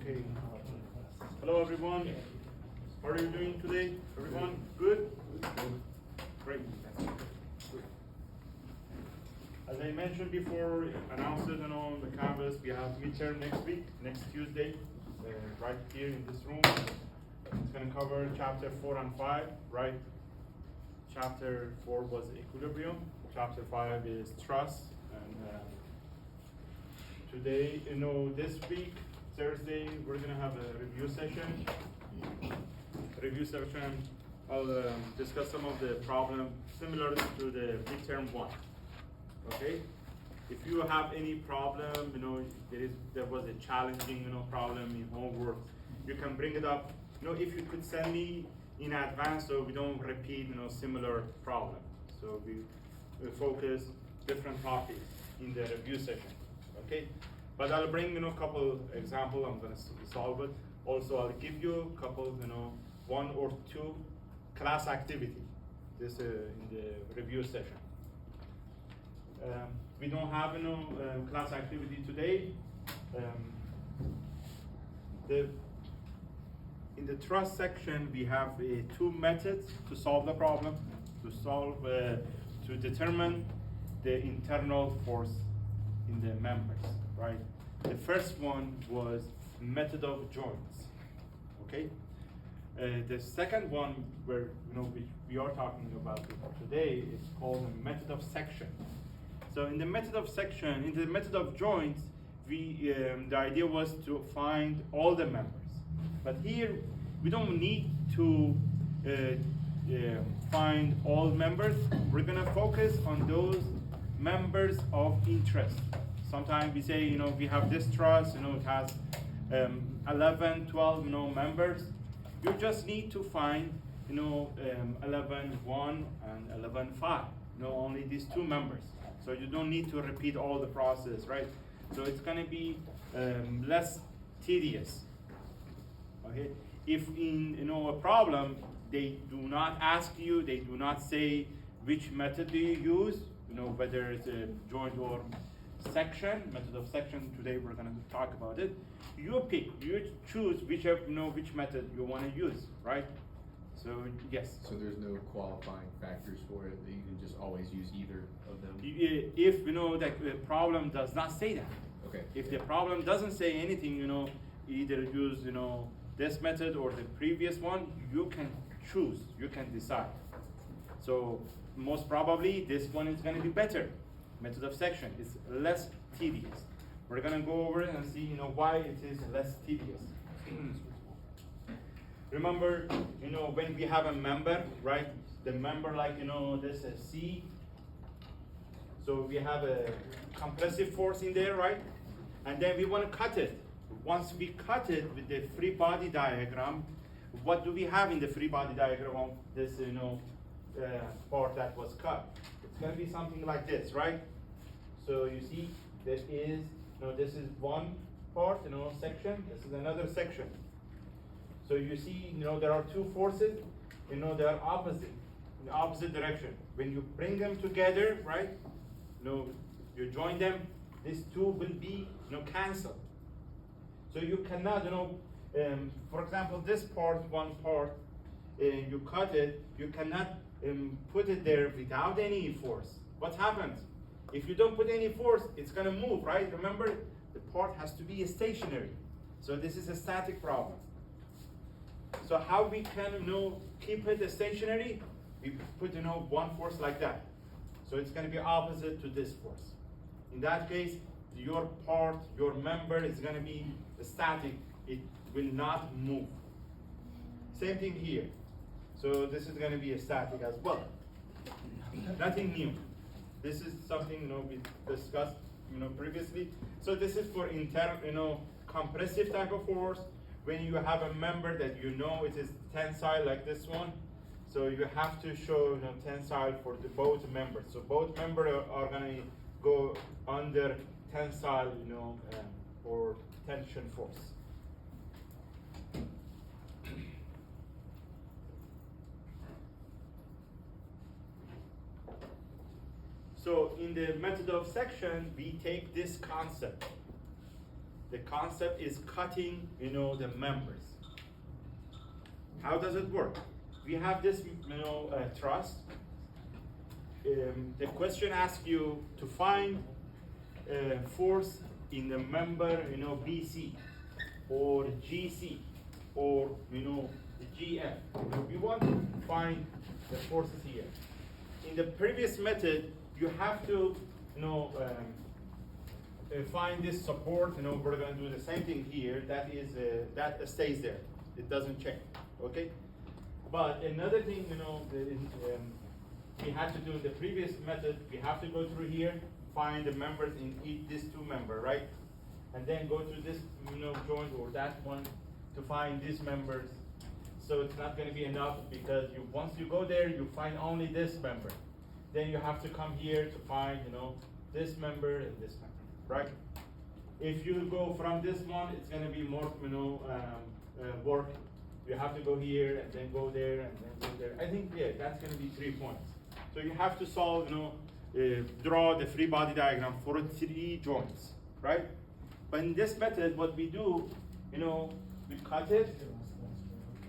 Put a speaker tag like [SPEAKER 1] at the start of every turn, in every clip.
[SPEAKER 1] Okay. Hello, everyone. How are you doing today? Everyone, good? Great. As I mentioned before, announced it on the canvas, we have midterm next week, next Tuesday, right here in this room. It's going to cover chapter 4 and 5, right? Chapter 4 was equilibrium. Chapter 5 is trust. And today, this week, Thursday, we're going to have a review session. I'll discuss some of the problems similar to the midterm one. Okay? If you have any problem, there was a challenging, problem in homework, you can bring it up. If you could send me in advance so we don't repeat, similar problem. So we focus different topics in the review session. Okay? But I'll bring, a couple example. I'm gonna solve it. Also, I'll give you a couple, one or two class activity. This in the review session. We don't have, class activity today. In the trust section, we have two methods to solve the problem. To determine the internal force in the members, right? The first one was method of joints, okay? The second one, which we are talking about today, is called the method of section. So in the method of section, in the method of joints, the idea was to find all the members. But here, we don't need to find all members. We're gonna focus on those members of interest. Sometimes we say, we have this trust, it has 11, 12, members. You just need to find, 11.1 and 11.5. Only these two members. So you don't need to repeat all the process, right? So it's gonna be less tedious. Okay. If in a problem they do not ask you, they do not say which method do you use, whether it's a joint or section, method of section. Today we're gonna talk about it. You pick, you choose which method you want to use, right? So yes.
[SPEAKER 2] So there's no qualifying factors for it, that you can just always use either of them?
[SPEAKER 1] If the problem does not say that.
[SPEAKER 2] Okay.
[SPEAKER 1] If the problem doesn't say anything, either use this method or the previous one, you can choose, you can decide. So most probably this one is going to be better. Method of section is less tedious. We're going to go over it and see why it is less tedious. Remember, when we have a member, right? The member, like this is C. So we have a compressive force in there, right? And then we want to cut it. Once we cut it with the free body diagram, what do we have in the free body diagram of this part that was cut? It's going to be something like this, right? So you see, this is one part, section. This is another section. So you see, there are two forces. They are opposite, in the opposite direction. When you bring them together, right? You join them. These two will be, cancelled. So you cannot, for example, this part, one part, you cut it. You cannot put it there without any force. What happens? If you don't put any force, it's gonna move, right? Remember, the part has to be stationary. So this is a static problem. So how we can, keep it stationary? We put, one force like that. So it's gonna be opposite to this force. In that case, your part, your member is gonna be static. It will not move. Same thing here. So this is gonna be a static as well. Nothing new. This is something we discussed previously. So this is for compressive type of force. When you have a member that it is tensile like this one, so you have to show tensile for the both members. So both members are gonna go under tensile or tension force. So in the method of section, we take this concept. the concept is cutting, the members. How does it work? We have this, trust. The question asks you to find force in the member, BC or GC or GF. We want to find the forces here. In the previous method, you have to, find this support. We're going to do the same thing here. That is that stays there. It doesn't change. Okay. But another thing, we had to do in the previous method. We have to go through here, find the members in these two members, right? And then go to this, joint or that one to find these members. So it's not going to be enough because once you go there, you find only this member. Then you have to come here to find, this member and this member, right? If you go from this one, it's going to be more, work. You have to go here and then go there and then go there. I think, yeah, that's going to be 3 points. So you have to solve, draw the free body diagram for 3 joints, right? But in this method, what we do, we cut it.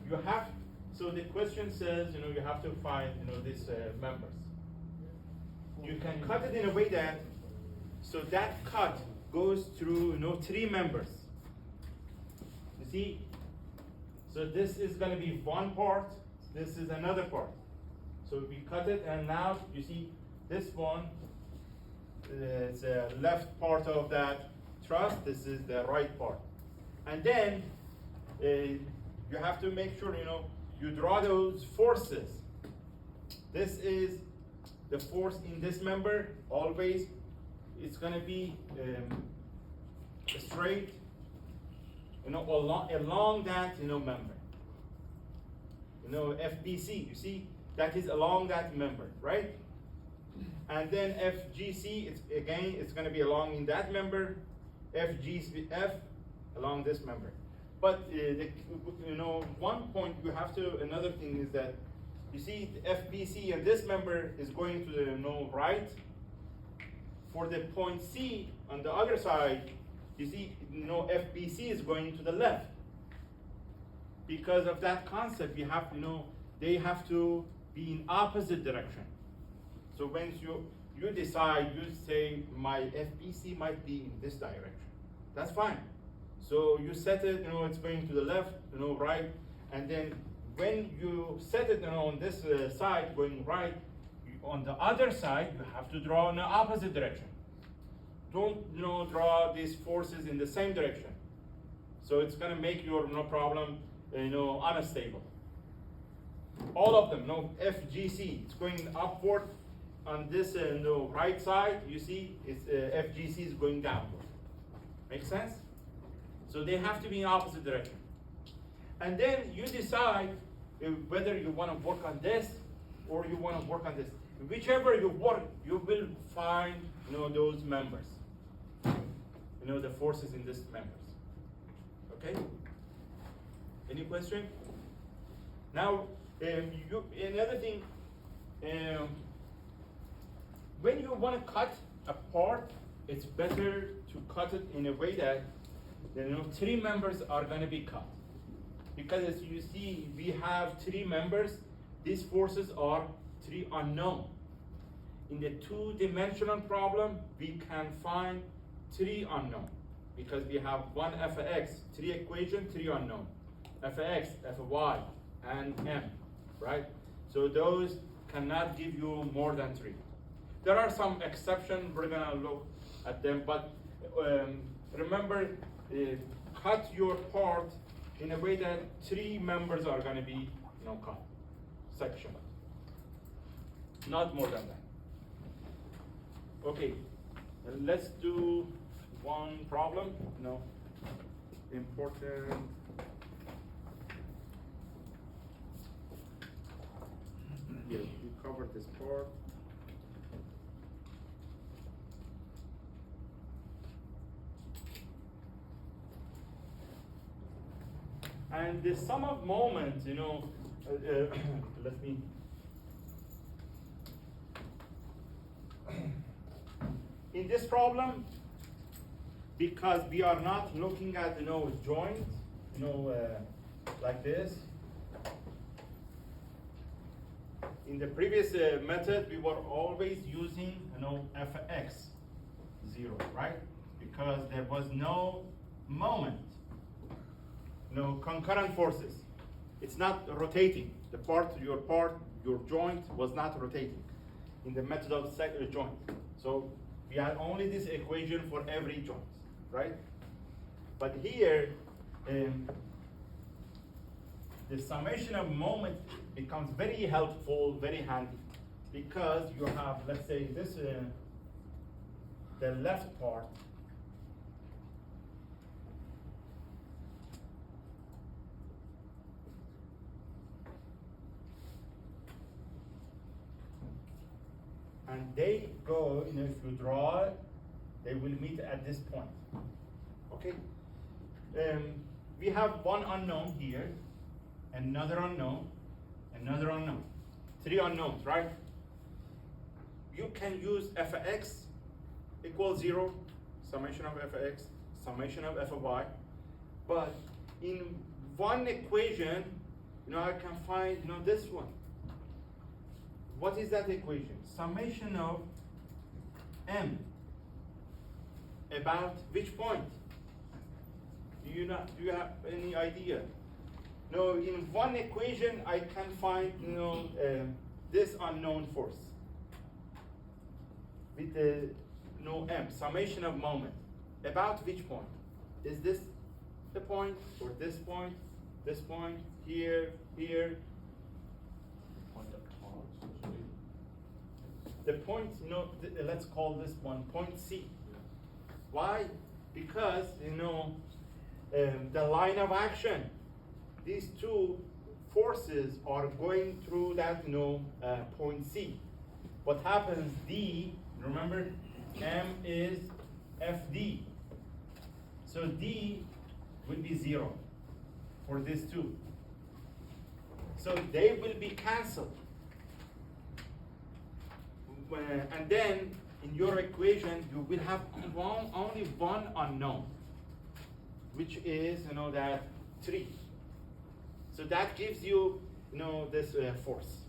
[SPEAKER 1] You have, so the question says, you have to find, these members. You can cut it in a way that, so that cut goes through, 3 members. You see? So this is going to be one part, this is another part. So we cut it, and now you see this one, it's the left part of that truss, this is the right part. And then you have to make sure, you draw those forces. This is the force in this member, always, it's going to be straight, along that, member. FBC, you see, that is along that member, right? And then FGC, it's going to be along in that member. FGF, along this member. But one point you have to, another thing is that, you see, the FBC and this member is going to the right. For the point C on the other side, you see, FBC is going to the left. Because of that concept, you have, they have to be in opposite direction. So when you decide, you say, my FBC might be in this direction. That's fine. So you set it, it's going to the left, right, and then when you set it, on this side going right, on the other side, you have to draw in the opposite direction. Don't, draw these forces in the same direction. So it's going to make your problem, unstable. All of them, FGC, it's going upward. On this right side, you see, it's FGC is going downward. Make sense? So they have to be in opposite direction. And then you decide whether you want to work on this or you want to work on this. Whichever you work, you will find, those members. The forces in these members. Okay? Any question? Now, another thing, when you want to cut a part, it's better to cut it in a way that 3 members are going to be cut. Because as you see, we have 3 members. These forces are 3 unknown. In the 2-dimensional problem, we can find 3 unknown. Because we have one f of x, 3 equation, 3 unknown. F of x, f of y, and m, right? So those cannot give you more than 3. There are some exceptions, we're gonna look at them, but remember, cut your part in a way that 3 members are gonna be, cut, section. Not more than that. Okay, let's do one problem, important. Here, we covered this part. And the sum of moments, let me. In this problem, because we are not looking at, joint, like this. In the previous method, we were always using, fx 0, right? Because there was no moment, no concurrent forces. It's not rotating. Your joint was not rotating in the method of joint. So we had only this equation for every joint, right? But here, the summation of moment becomes very helpful, very handy, because you have, let's say, this, the left part, and they go, if you draw it, they will meet at this point. Okay? We have one unknown here, another unknown, another unknown. 3 unknowns, right? You can use fx equals 0, summation of fx, summation of f of y. But in one equation, I can find, this one. What is that equation? Summation of m about which point? Do you have any idea? No, in one equation I can find this unknown force with the m, summation of moment. About which point? Is this the point, or this point, here, here? The point, let's call this one point C. Why? Because, the line of action, these two forces are going through that, point C. What happens, D, remember, M is FD. So D will be 0 for these two. So they will be canceled. And then in your equation, you will have only one unknown, which is, that 3. So that gives you, this force.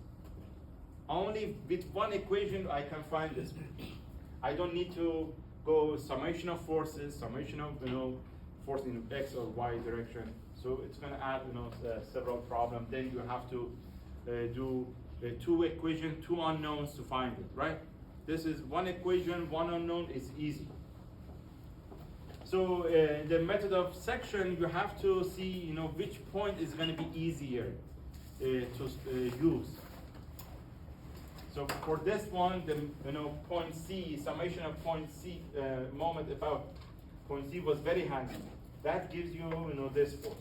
[SPEAKER 1] Only with one equation I can find this. I don't need to go summation of forces, summation of, force in x or y direction. So it's going to add, several problems. Then you have to do 2 equations, 2 unknowns to find it, right? This is 1 equation, 1 unknown is easy. So the method of section, you have to see, which point is going to be easier to use. So for this one, the point C, summation of point C, moment about point C was very handy. That gives you, this force.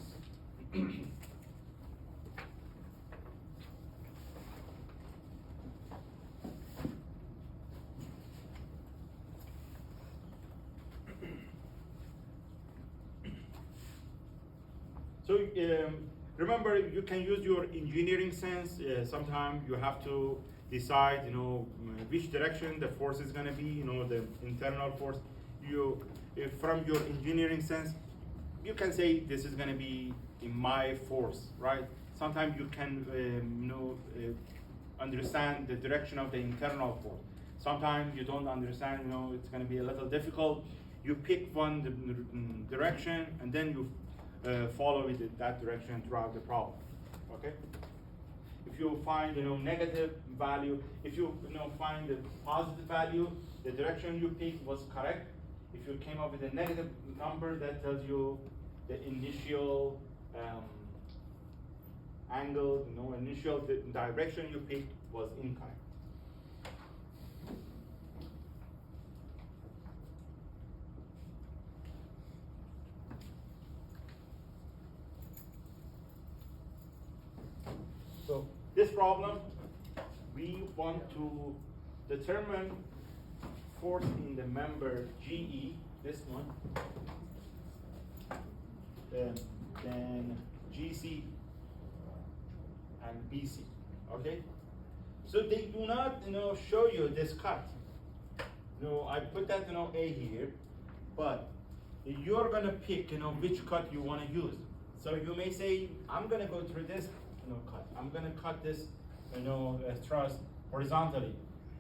[SPEAKER 1] So remember, you can use your engineering sense. Sometimes you have to decide, which direction the force is going to be. The internal force. From your engineering sense, you can say this is going to be in my force, right? Sometimes you can, understand the direction of the internal force. Sometimes you don't understand. It's going to be a little difficult. You pick one direction and then you follow it that direction throughout the problem. Okay. If you find negative value, if you find a positive value, the direction you picked was correct. If you came up with a negative number, that tells you the initial angle, initial direction you picked was incorrect. So this problem, we want to determine force in the member GE, this one, then GC and BC, okay? So they do not, show you this cut. I put that, A here, but you're gonna pick, which cut you wanna use. So you may say, I'm gonna go through this, cut. I'm gonna cut this, truss horizontally,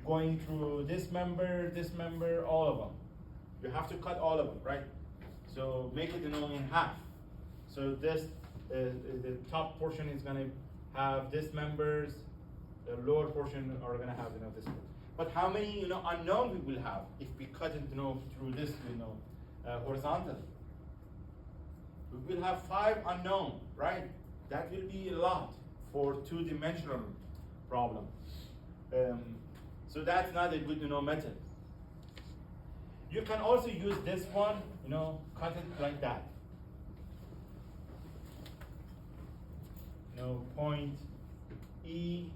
[SPEAKER 1] going through this member, all of them. You have to cut all of them, right? So make it, in half. So this, the top portion is gonna have this members, the lower portion are gonna have, this. But how many, unknown we will have if we cut it, through this, horizontally? We will have 5 unknown, right? That will be a lot for 2-dimensional problem. So that's not a good, method. You can also use this one, cut it like that. Point E,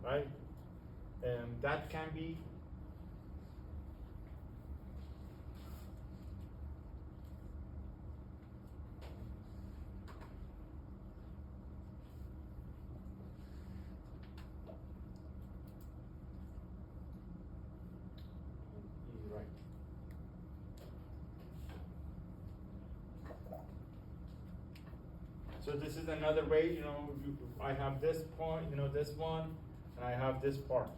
[SPEAKER 1] right? That can be right. So this is another way, I have this point, this one, and I have this part.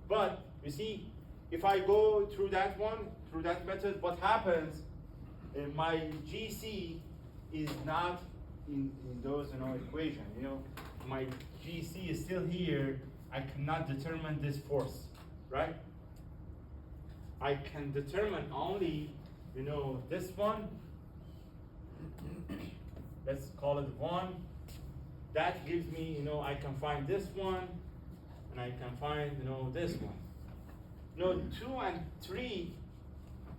[SPEAKER 1] But you see, if I go through that one, through that method, what happens? My GC is not in those equation. My GC is still here. I cannot determine this force, right? I can determine only, this one. Let's call it 1. That gives me, I can find this one, and I can find, this one. 2 and 3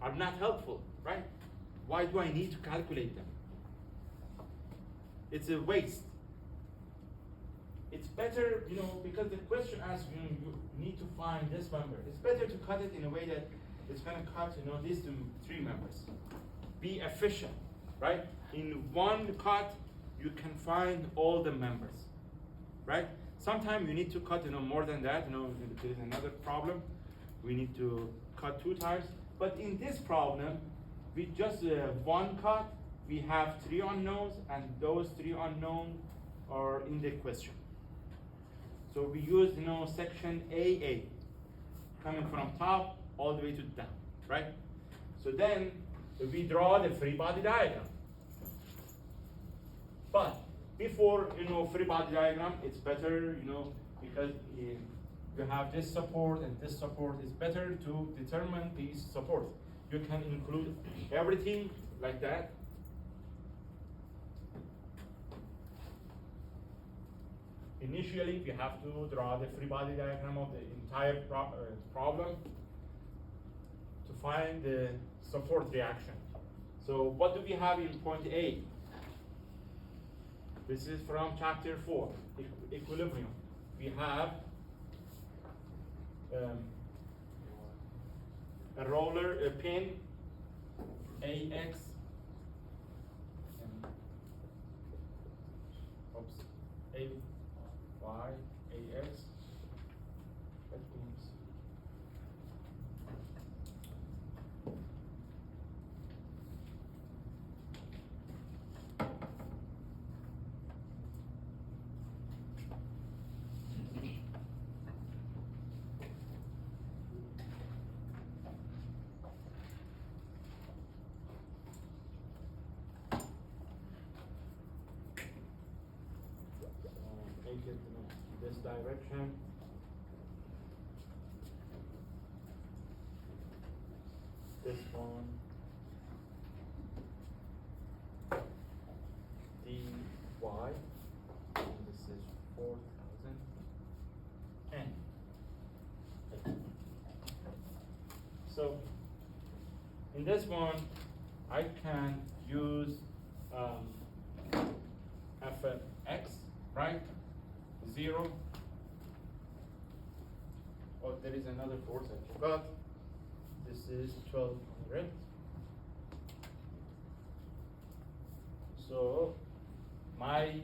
[SPEAKER 1] are not helpful, right? Why do I need to calculate them? It's a waste. It's better, because the question asks you need to find this member. It's better to cut it in a way that it's gonna cut, these 3 members. Be efficient, right? In one cut, you can find all the members, right? Sometimes you need to cut, more than that. There is another problem. We need to cut 2 times. But in this problem, we just one cut. We have 3 unknowns, and those 3 unknowns are in the question. So we use, section AA, coming from top all the way to down, right? So then we draw the free body diagram. But before, free body diagram, it's better, because you have this support and this support. It's better to determine these supports. You can include everything like that. Initially, we have to draw the free body diagram of the entire problem to find the support reaction. So what do we have in point A? This is from chapter 4, equilibrium. We have a roller, a pin, AX, and AY, AX. That means take it in this direction. This one. dy. And this is 4,000 n. So in this one, I can use fx, right? 0. Oh, there is another force I forgot. This is 1200. So my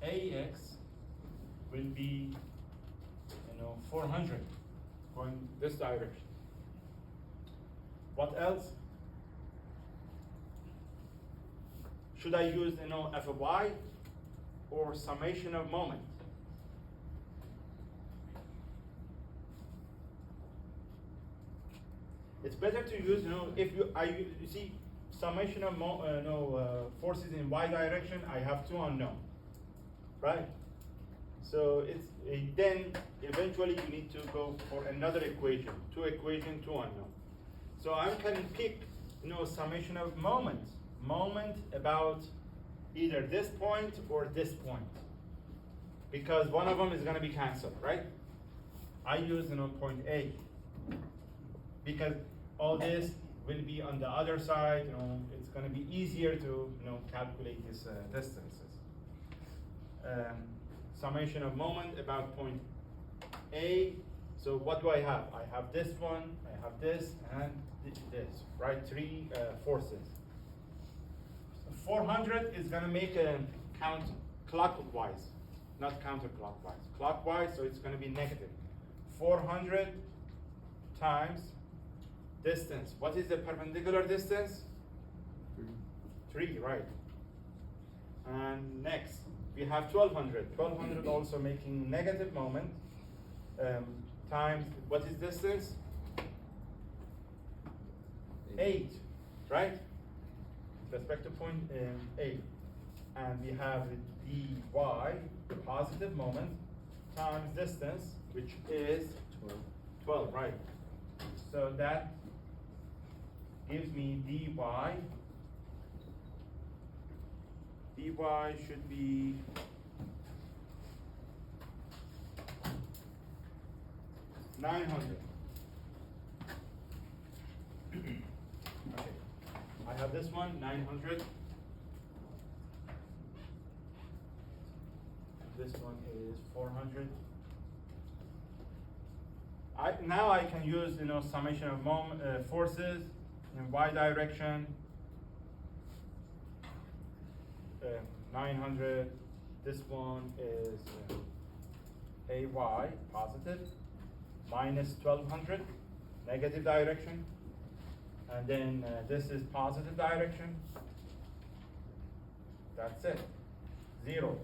[SPEAKER 1] AX will be 400 going this direction. What else? Should I use, f of y or summation of moment? It's better to use, if you see summation of forces in y direction, I have two unknown, right? So then eventually you need to go for another equation, two unknown. So I can pick, summation of moment about either this point or this point, because one of them is going to be canceled, right? I use, point A, because all this will be on the other side. It's going to be easier to, calculate these distances. Summation of moment about point A. So what do I have? I have this one, I have this, and this, right? Three forces. 400 is going to make a count clockwise, not counterclockwise. Clockwise, so it's going to be negative. 400 times distance. What is the perpendicular distance? 3, right. And next, we have 1200. 1200 also making negative moment times, what is distance? 8, right? With respect to point 8. And we have dy, positive moment, times distance, which is 12, right? So that gives me dy. dy should be 900. Okay, I have this one, 900. This one is 400. Now I can use, summation of forces in y direction. 900. This one is ay positive, minus 1200 negative direction, and then this is positive direction. That's it. 0.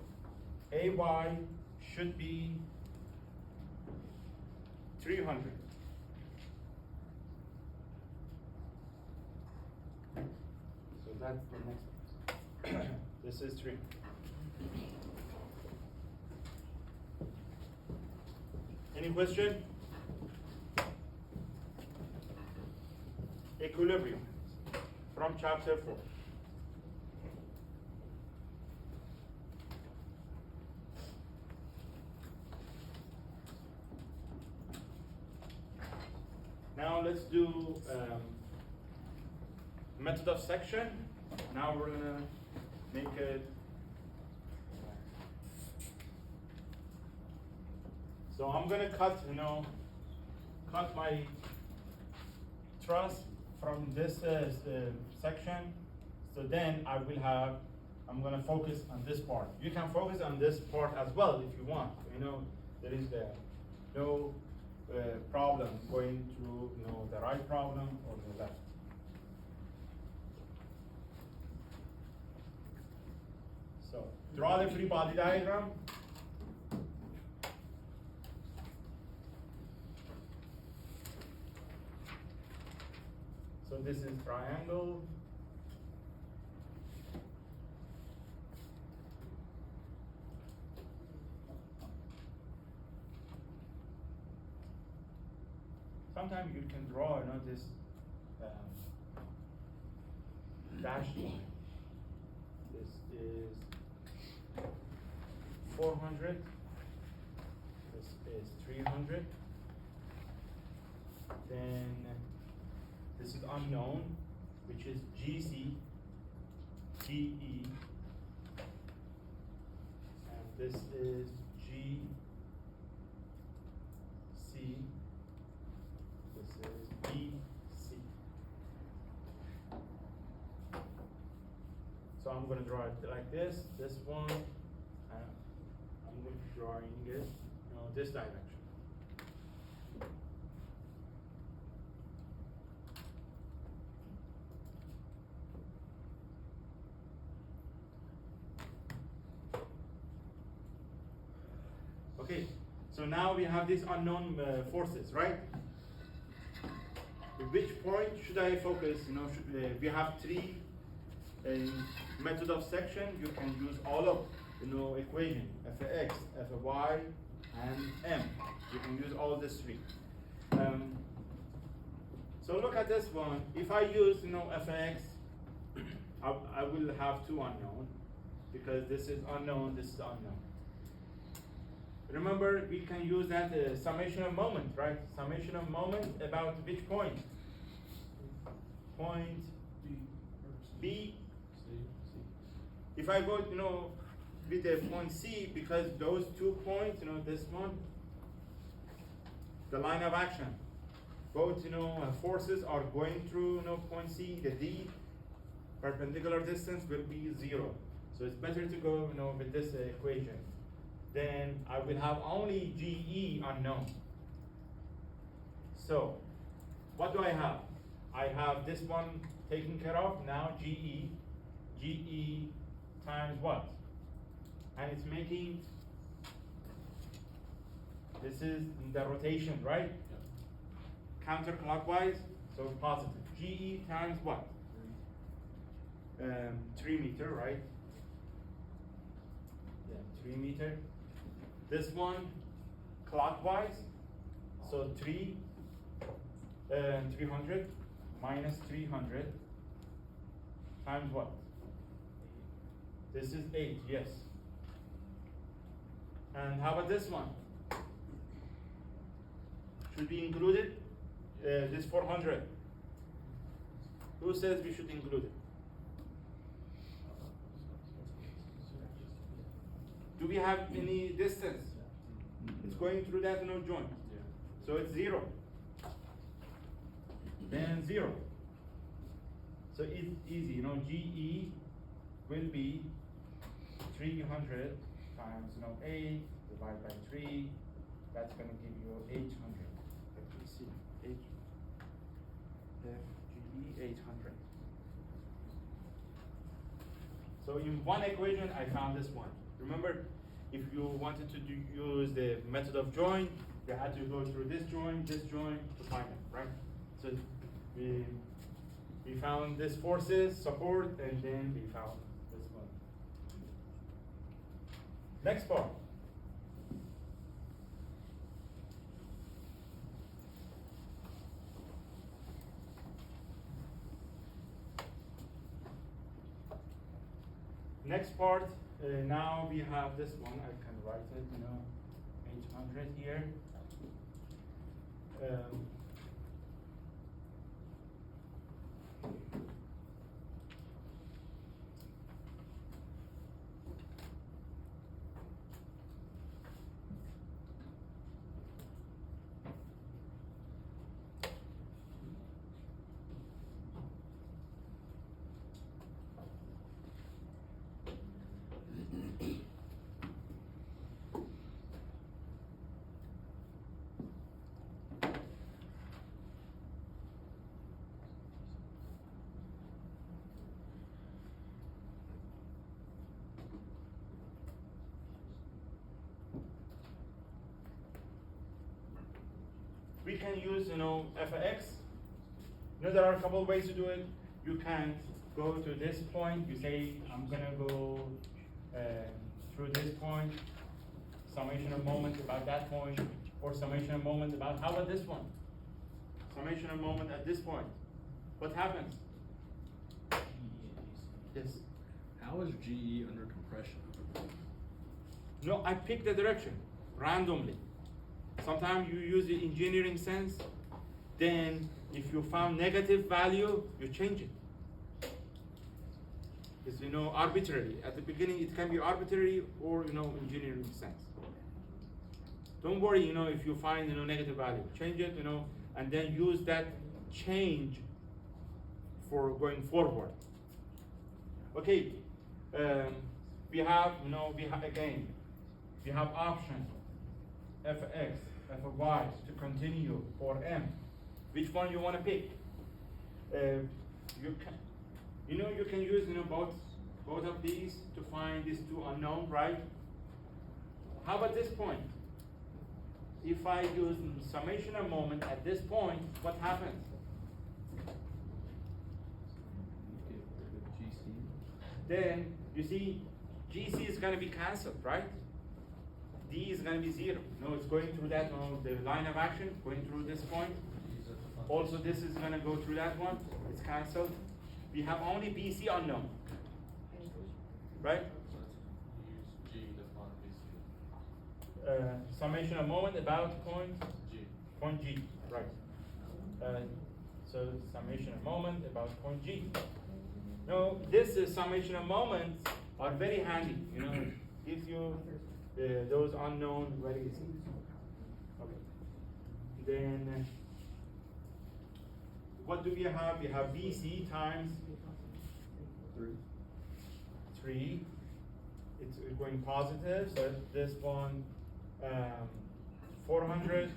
[SPEAKER 1] Ay should be 300. So that's the next one. This is 3. Any question? Equilibrium from chapter 4. Now let's do method of section. Now we're gonna make it. So I'm gonna cut, cut my truss from this section. So then I'm gonna focus on this part. You can focus on this part as well if you want. There is no problem going through, the right problem or the left. So draw the free body diagram. So this is triangle. Sometimes you can draw, this dashed line. This is 400. This is 300. Then this is unknown, which is GC, GE, and this is GC. This is BC. So I'm going to draw it like this one, and I'm going to be drawing it, this direction. Okay, so now we have these unknown forces, right? At which point should I focus? We have three method of section. You can use all of equation f of x, f of y, and m. You can use all these three. So look at this one. If I use f of x, I will have two unknown because this is unknown, this is unknown. Remember, we can use that summation of moment, right? Summation of moment about which point? Point B. If I go, with the point C, because those 2 points, this one, the line of action, both, forces are going through, point C, the D, perpendicular distance will be 0. So it's better to go, with this equation. Then I will have only GE unknown. So, what do I have? I have this one taken care of, now GE times what? And it's making, this is the rotation, right? Yeah. Counterclockwise, so positive. GE times what? 3 meter, right? Yeah, 3 meter. This one clockwise, so 300 minus 300 times what? This is 8, yes. And how about this one? Should be included? This 400. Who says we should include it? Do we have any distance? It's going through that joint.
[SPEAKER 2] Yeah.
[SPEAKER 1] So it's 0. Then 0. So it's easy, GE will be 300 times 8 divided by 3. That's going to give you 800. Let me see. GE 800. So in one equation, I found this one. Remember, if you wanted to use the method of join, you had to go through this join to find it, right? So we found this forces, support, and then we found this one. Next part. Next part, now we have this one. I can write it, 800 here. We can use, f of x. There are a couple of ways to do it. You can go to this point. You say, I'm gonna go through this point. Summation of moment about that point, or summation of moment about, how about this one? Summation of moment at this point. What happens? Yes.
[SPEAKER 2] How is GE under compression?
[SPEAKER 1] No, I pick the direction randomly. Sometimes you use the engineering sense, then if you found negative value, you change it. It's arbitrary. At the beginning it can be arbitrary or engineering sense. Don't worry, if you find negative value. Change it, and then use that change for going forward. Okay. We have again, we have option f of x, f of y to continue for m. Which one you want to pick? You can use both of these to find these two unknown, right? How about this point? if I use summation of moment at this point, what happens?
[SPEAKER 2] Get rid of GC.
[SPEAKER 1] Then you see GC is going to be cancelled, right? D is going to be 0. No, it's going through that, no, the line of action, going through this point. Also, this is going to go through that one. It's cancelled. We have only BC unknown, right?
[SPEAKER 3] Use G to find BC.
[SPEAKER 1] Summation of moment about point
[SPEAKER 3] G.
[SPEAKER 1] point G, right? So summation of moment about point G. Now, this summation of moments are very handy. You know, gives you those unknown very easy. Okay. Then what do we have? We have BC times 3. It's going positive, so this one 400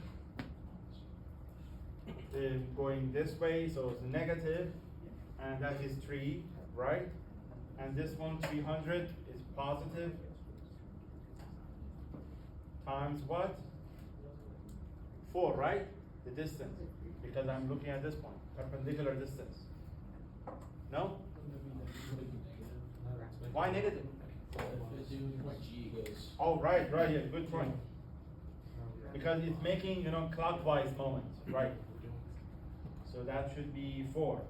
[SPEAKER 1] going this way, so it's negative, and that is 3, right? And this one 300 is positive times what? 4, right? The distance, because I'm looking at this point, perpendicular distance. No? Why negative?
[SPEAKER 3] G goes.
[SPEAKER 1] Oh, right, yeah, good point. Because it's making, clockwise moment, right? So that should be 4.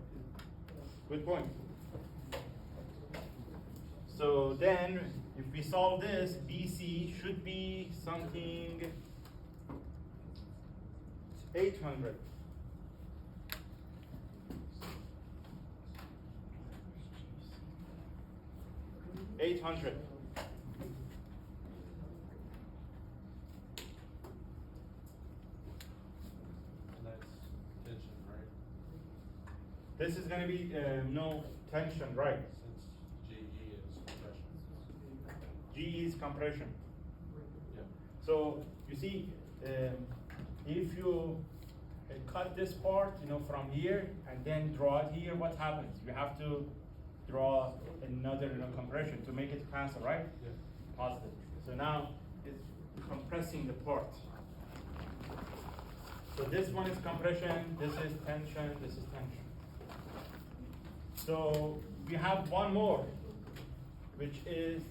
[SPEAKER 1] Good point. So then, if we solve this, BC should be something 800.
[SPEAKER 3] And that's tension, right?
[SPEAKER 1] This is going to be no tension, right?
[SPEAKER 3] Since GE is compression.
[SPEAKER 1] G is compression.
[SPEAKER 3] Yep.
[SPEAKER 1] So you see, if you cut this part, from here and then draw it here, what happens? You have to draw another compression to make it cancel, right?
[SPEAKER 3] Yeah.
[SPEAKER 1] Positive. So now it's compressing the part. So this one is compression, this is tension, this is tension. So we have one more, which is,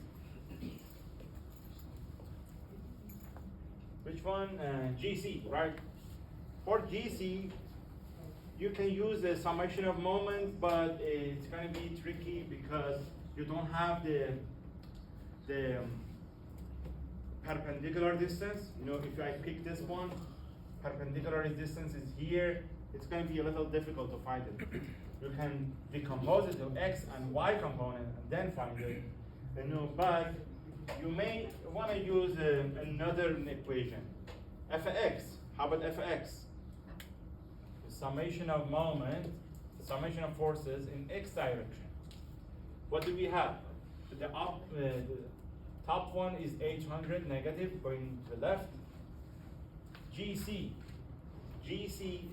[SPEAKER 1] which one? GC, right? For GC, you can use the summation of moments, but it's going to be tricky because you don't have the perpendicular distance. If I pick this one, perpendicular distance is here, it's going to be a little difficult to find it. You can decompose it to X and Y component and then find it. But you may want to use another equation. Fx, how about Fx? The summation of moment, the summation of forces in X direction. What do we have? The top one is 800 negative going to the left. GC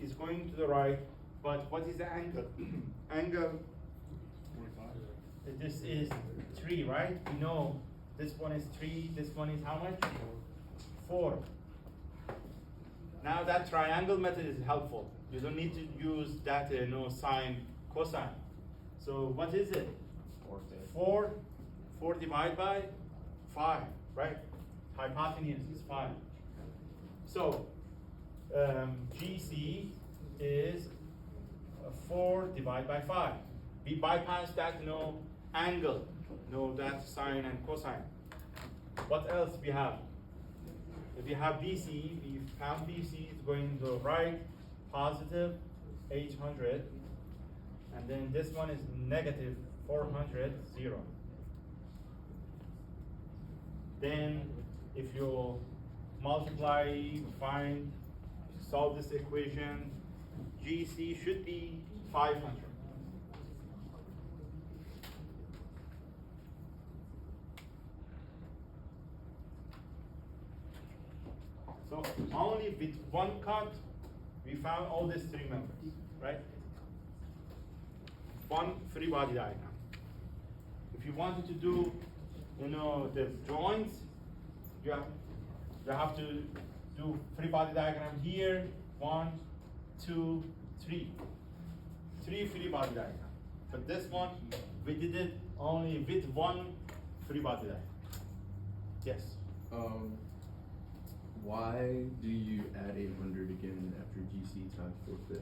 [SPEAKER 1] is going to the right, but what is the angle? Angle, this is 3, right? We know this one is 3, this one is how much? 4. Now that triangle method is helpful. You don't need to use that sine, cosine. So what is it? 4 divided by 5, right? Hypotenuse is 5. So GC is 4 divided by 5. We bypass that angle, that sine and cosine. What else we have? If we have BC, we found BC is going to the right, positive 800, and then this one is negative 400, 0. Then if you multiply, find, solve this equation, GC should be 500. So only with one cut, we found all these 3 members, right? One free body diagram. If you wanted to do, the joints, you have to do free body diagram here. 1, 2, 3. 3 free body diagram. But this one, we did it only with 1 free body diagram. Yes.
[SPEAKER 2] Why do you add 800 again after GC times 4/5?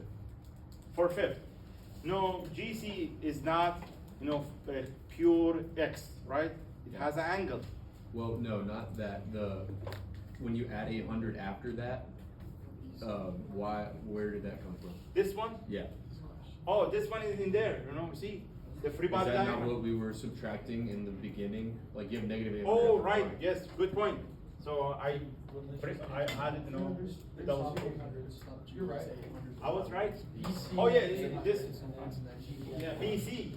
[SPEAKER 1] 4/5. No, GC is not, pure X, right? It has an angle.
[SPEAKER 2] Well, no, not that. When you add 800 after that, where did that come from?
[SPEAKER 1] This one?
[SPEAKER 2] Yeah.
[SPEAKER 1] Oh, this one is in there, see? The free
[SPEAKER 2] Is
[SPEAKER 1] body
[SPEAKER 2] that
[SPEAKER 1] diagram.
[SPEAKER 2] not what we were subtracting in the beginning? Like you have negative 800.
[SPEAKER 1] Oh,
[SPEAKER 2] at the
[SPEAKER 1] right,
[SPEAKER 2] front.
[SPEAKER 1] yes, good point. So I added, those.
[SPEAKER 3] You're right.
[SPEAKER 1] I was right.
[SPEAKER 3] BC.
[SPEAKER 1] Oh, yeah, this, yeah, BC.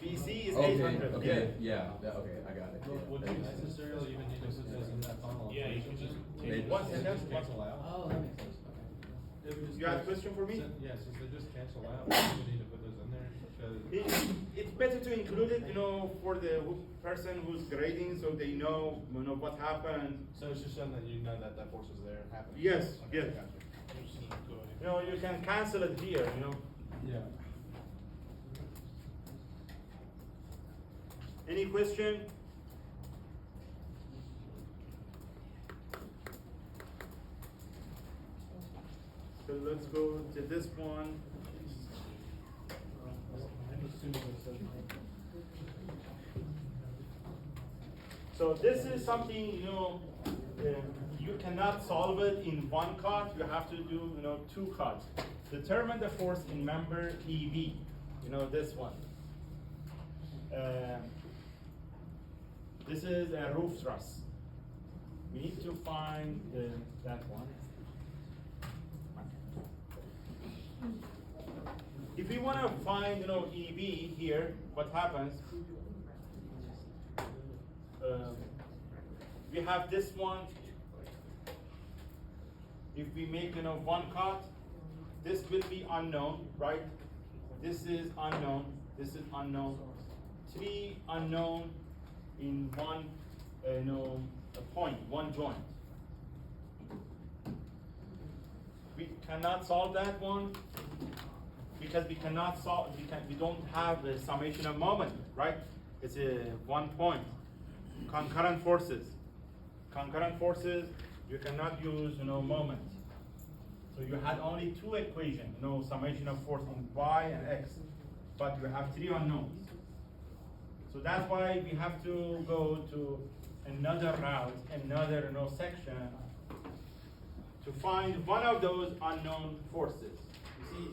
[SPEAKER 1] BC is 800,
[SPEAKER 2] Okay, yeah, okay, I got it.
[SPEAKER 3] Would
[SPEAKER 2] Yeah,
[SPEAKER 3] you
[SPEAKER 2] that makes sense.
[SPEAKER 3] necessarily even need to put those in that funnel?
[SPEAKER 4] Yeah, you can just
[SPEAKER 2] take
[SPEAKER 1] one sentence,
[SPEAKER 3] Cancel out.
[SPEAKER 5] Oh, that makes sense, okay.
[SPEAKER 3] It would just
[SPEAKER 1] You have a
[SPEAKER 3] be-
[SPEAKER 1] question for me?
[SPEAKER 3] Yeah, since they just cancel out, we need to put those in there, because.
[SPEAKER 1] It's better to include it, for the person who's grading, so they know, what happened.
[SPEAKER 3] So it's just something that you know that force is there happening?
[SPEAKER 1] Yes,
[SPEAKER 3] Okay,
[SPEAKER 1] yes.
[SPEAKER 3] gotcha.
[SPEAKER 1] You can cancel it here,
[SPEAKER 3] Yeah.
[SPEAKER 1] Any question? So let's go to this one. So this is something, you cannot solve it in one cut, you have to do, 2 cuts. Determine the force in member EB, this one. This is a roof truss. We need to find that one. If we want to find, EB here, what happens? We have this one. If we make, 1 cut, this will be unknown, right? This is unknown. This is unknown. 3 unknown in one, a point, one joint. We cannot solve that one because we cannot solve. We don't have a summation of moment, right? It's a 1 point. Concurrent forces. Concurrent forces. You cannot use, moment. So you had only 2 equations, summation of force in y and x, but you have 3 unknowns. So that's why we have to go to another route, another section to find one of those unknown forces. You see,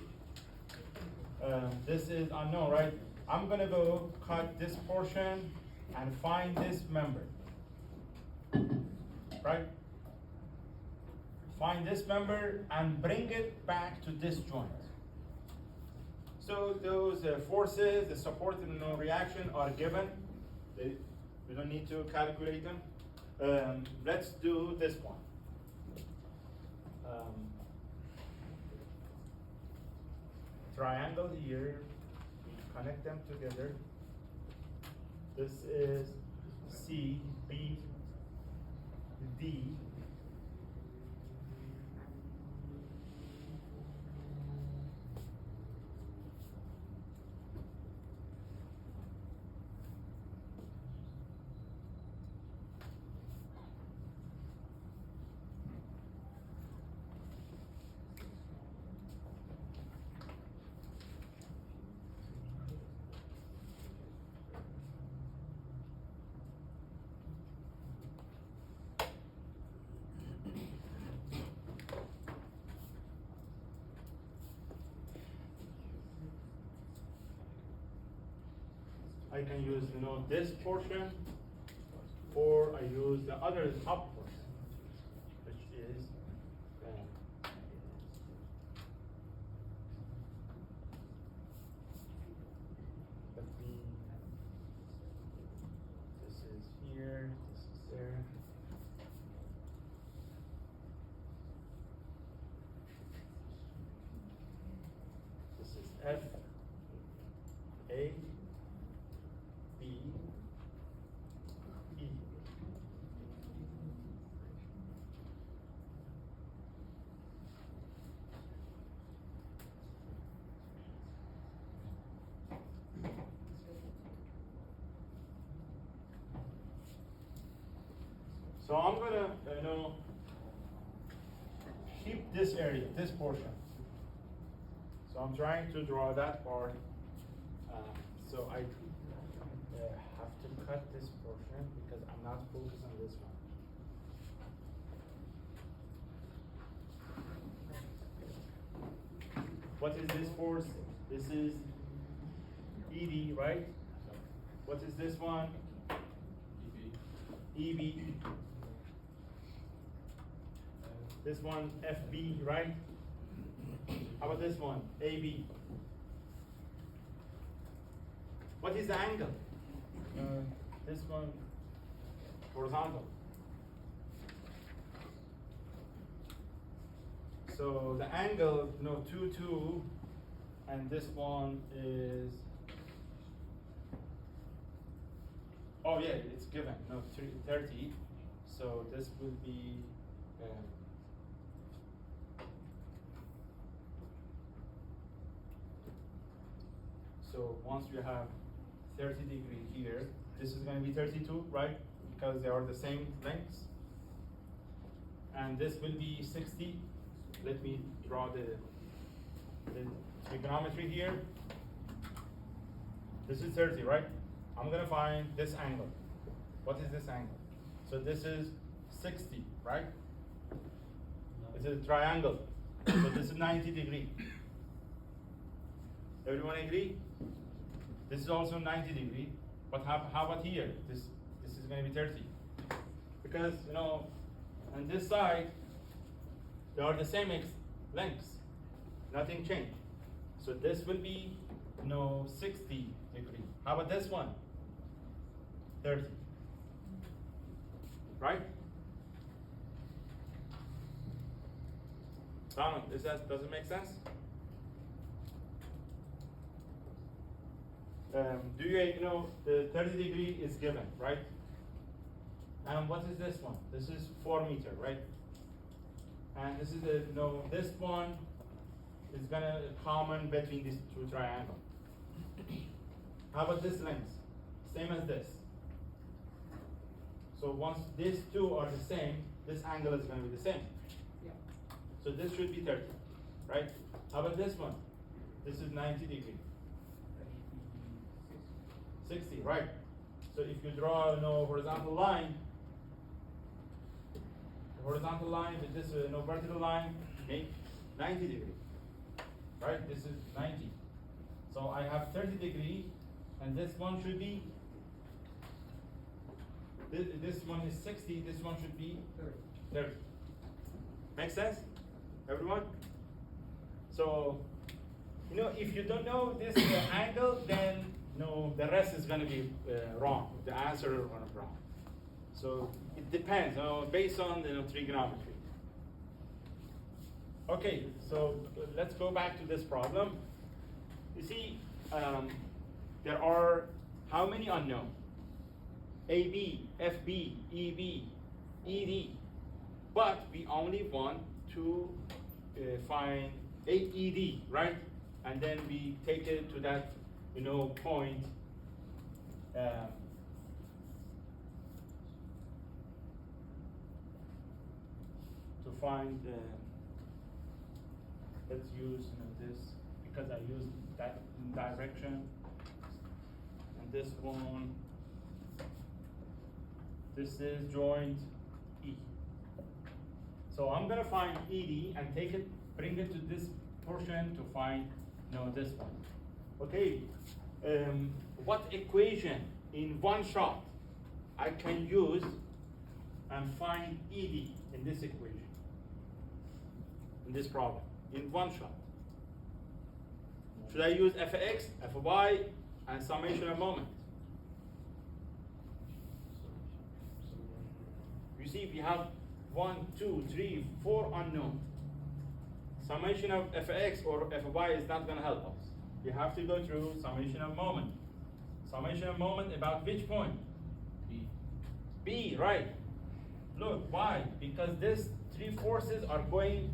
[SPEAKER 1] this is unknown, right? I'm gonna go cut this portion and find this member, right? Find this member and bring it back to this joint. So those forces, the support and reaction are given. We don't need to calculate them. Let's do this one. Triangle here, we connect them together. This is C, B, D. I can use, this portion, or I use the other top portion, which is, this is here, this is there. This is F, A, B, E. So I'm gonna, keep this area, this portion. So I'm trying to draw that part. So I have to cut this portion because I'm not focused on this one. What is this force? This is ED, right? What is this one? EB. This one FB, right? How about this one? AB. What is the angle? This one horizontal. So the angle, 2, 2, and this one is, oh yeah, it's given, 30. So this will be, so once you have 30 degree here, this is going to be 32, right? Because they are the same lengths. And this will be 60. Let me draw the trigonometry here. This is 30, right? I'm going to find this angle. What is this angle? So this is 60, right? It's a triangle. So this is 90 degree. Everyone agree? This is also 90 degree. But how about here? This is going to be 30. Because, on this side, they are the same lengths. Nothing changed. So this will be, 60 degree. How about this one? 30. Right? Donald, does it make sense? Do you know the 30 degree is given, right? And what is this one? This is 4 meter, right? And this is this one is gonna common between these two triangles. How about this length? Same as this. So once these two are the same, this angle is gonna be the same.
[SPEAKER 4] Yeah.
[SPEAKER 1] So this should be 30, right? How about this one? This is 90 degree. 60, right? So if you draw a horizontal line, the horizontal line with this vertical line, okay, 90 degree, right? This is 90. So I have 30 degree, and this one should be, this one is 60, this one should be 30. Make sense, everyone? So, if you don't know this angle, then the rest is going to be wrong. The answer is wrong. So it depends, based on trigonometry. Okay, so let's go back to this problem. You see, there are how many unknown? AB, FB, EB, ED. But we only want to find AED, right? And then we take it to that point to find let's use this because I use that direction, and this one, this is joint E. So I'm gonna find ED and bring it to this portion to find this one. Okay, what equation in one shot I can use and find ED in this equation, in this problem, in one shot? Should I use f(x), f(y), and summation of moment? You see, we have 1, 2, 3, 4 unknown. Summation of f(x) or f(y) is not going to help us. You have to go through summation of moment. Summation of moment about which point?
[SPEAKER 2] B.
[SPEAKER 1] B, right. Look, why? Because these three forces are going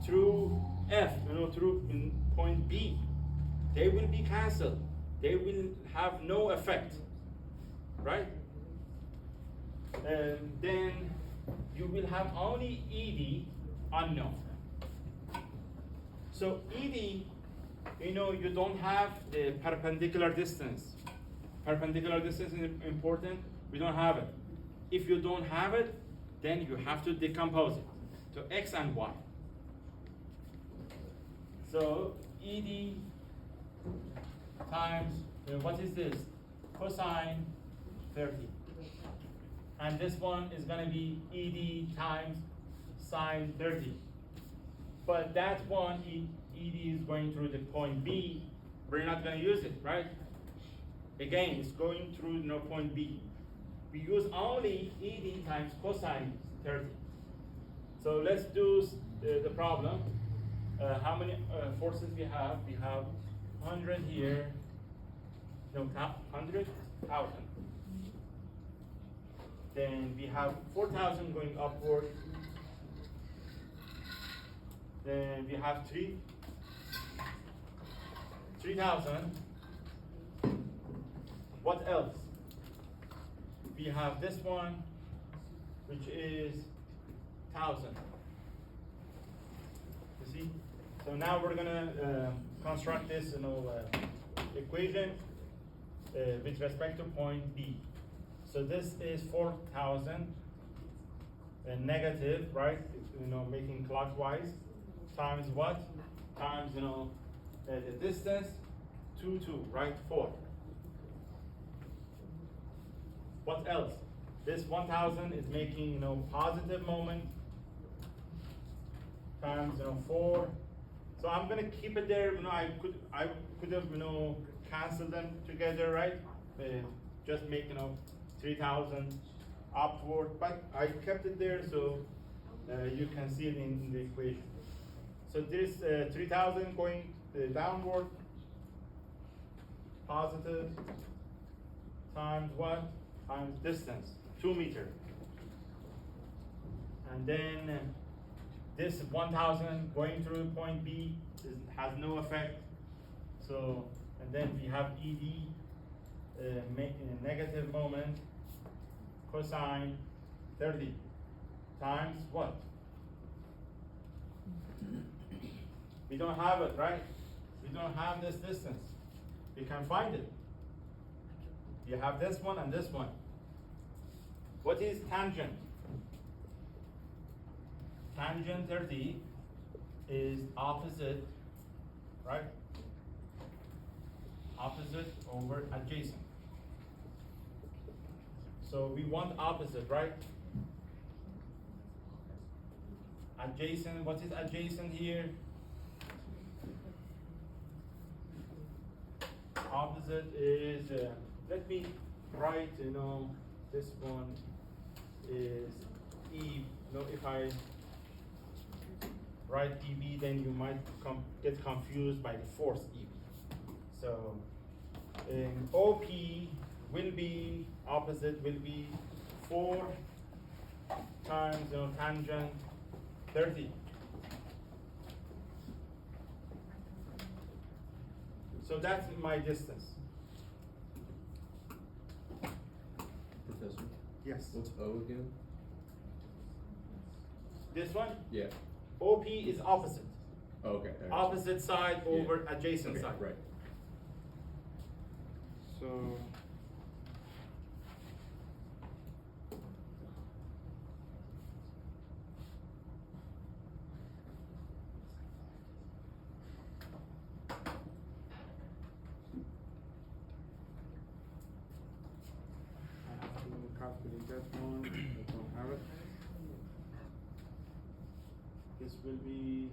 [SPEAKER 1] through F, through in point B. They will be cancelled. They will have no effect, right? And then you will have only ED unknown. So ED, you don't have the perpendicular distance. Perpendicular distance is important. We don't have it. If you don't have it, then you have to decompose it to X and Y. So ED times, what is this? Cosine 30. And this one is gonna be ED times sine 30. But that one, ED is going through the point B. We're not gonna use it, right? Again, it's going through point B. We use only ED times cosine 30. So let's do the problem. How many forces we have? We have 100 here. No, 100,000. Then we have 4,000 going upward. Then we have 3,000. What else? We have this one, which is 1,000. You see? So now we're gonna construct this, equation with respect to point B. So this is 4,000 negative, right? Making clockwise times what? Times the distance 2, right? 4. What else? This 1,000 is making positive moment times 4. So I'm gonna keep it there. I could have canceled them together, right? Just make 3,000 upward, but I kept it there so you can see it in the equation. So this 3,000 going downward, positive times what? Times distance, 2 meters. And then this 1,000 going through point B has no effect. So, and then we have ED, negative moment, cosine 30 times what? We don't have it, right? We don't have this distance. We can find it. You have this one and this one. What is tangent? Tangent 30 is opposite, right? Opposite over adjacent. So we want opposite, right? Adjacent, what is adjacent here? Opposite is, let me write, this one is E. If I write EB, then you might get confused by the force EB. So OP will be, opposite will be 4 times tangent 30. So that's my distance.
[SPEAKER 2] Professor?
[SPEAKER 1] Yes.
[SPEAKER 2] What's O again?
[SPEAKER 1] This one?
[SPEAKER 2] Yeah.
[SPEAKER 1] OP is opposite.
[SPEAKER 2] Oh, okay.
[SPEAKER 1] Opposite side
[SPEAKER 2] Yeah.
[SPEAKER 1] over adjacent
[SPEAKER 2] Okay,
[SPEAKER 1] side.
[SPEAKER 2] right.
[SPEAKER 1] So I have to calculate that one. I don't have it. This will be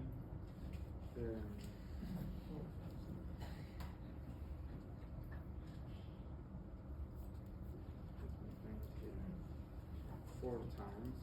[SPEAKER 1] 4 times.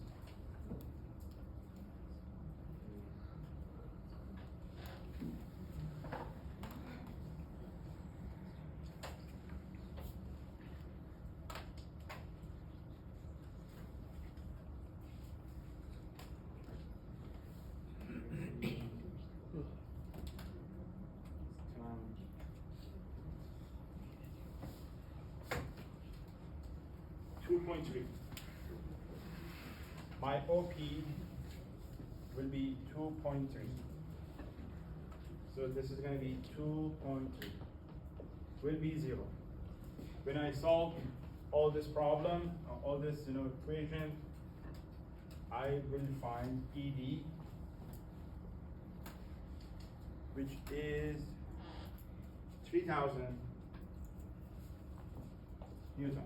[SPEAKER 1] my OP will be 2.3. So this is going to be 2.3. Will be 0. When I solve all this problem, all this equation, I will find ED, which is 3,000 Newton.